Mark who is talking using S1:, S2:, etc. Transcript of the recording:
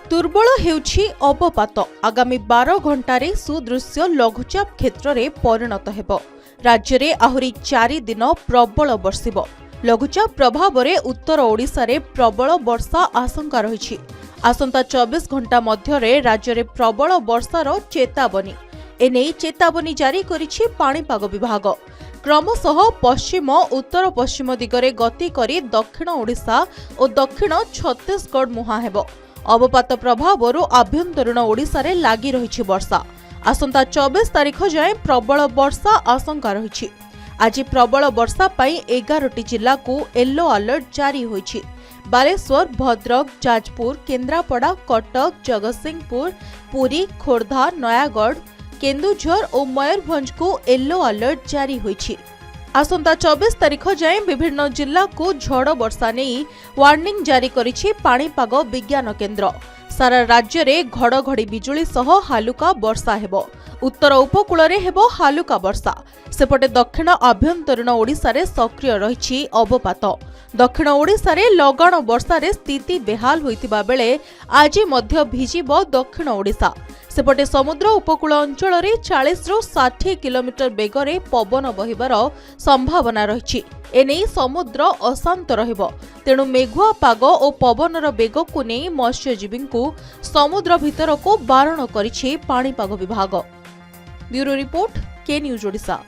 S1: दुर्बल हेउछि अवपात आगामी 12 घंटारे सुदृश्य लघुचाप क्षेत्र में परिणत हेबो। राज्य में आहुरी 4 दिन प्रबल बर्षिब। लघुचाप प्रभाव में उत्तर ओडिशा रे प्रबल वर्षा आशंका रही। आसंता 24 घंटा मध्य राज्य में प्रबल वर्षार चेतावनी एने चेतावनी जारी करिछि पाणीपाग विभाग। क्रमशः पश्चिम उत्तर पश्चिम दिगरे गति करी दक्षिण ओडिशा और दक्षिण छत्तीसगढ़ मुहां हेबो। अवपात प्रभाव आभ्यंतरीण ओडिशा रे लागी रही वर्षा। आसंता 24 तारीख जाए प्रबल वर्षा आशंका रही। आज प्रबल वर्षा पाई 11टी जिला को येलो अलर्ट जारी होईछि। बालेश्वर, भद्रक, जाजपुर, केन्द्रापड़ा, कटक, जगतसिंहपुर, पुरी, खोर्धा, नयागढ़, केन्दुझर और मयूरभंज को येलो अलर्ट जारी होईछि। आसंता 24 तारीख जाए विभिन्न जिला को झड़ वर्षा नहीं वार्निंग जारी करिछि पाणीपाग विज्ञान केन्द्र। सारा राज्य में घड़घड़ी बिजुली सह हालुका वर्षा हेबो। उत्तर उपकूल रे हेबो हालुका वर्षा। सेपटे दक्षिण आभ्यंतरीण ओडिशा रे सक्रिय रहिछि अवपात। दक्षिण ओडिशा रे लगाण वर्षा रे स्थिति बेहाल होइतिबा बेले आज मध्य भिजिबो दक्षिण ओडिशा। सेपटे समुद्र उपकूल अंचल रे 40 ରୁ 60 किलोमीटर बेगरे पवन बहिबार संभावना रही। एने समुद्र अशांत रहिबो। तेणु मेघुआ पाग और पवनर बेग को नहीं मत्स्यजीवी को समुद्र भितर को बारण करिछि पाणीपाग विभाग। ब्यूरो रिपोर्ट, के न्यूज ओडिशा।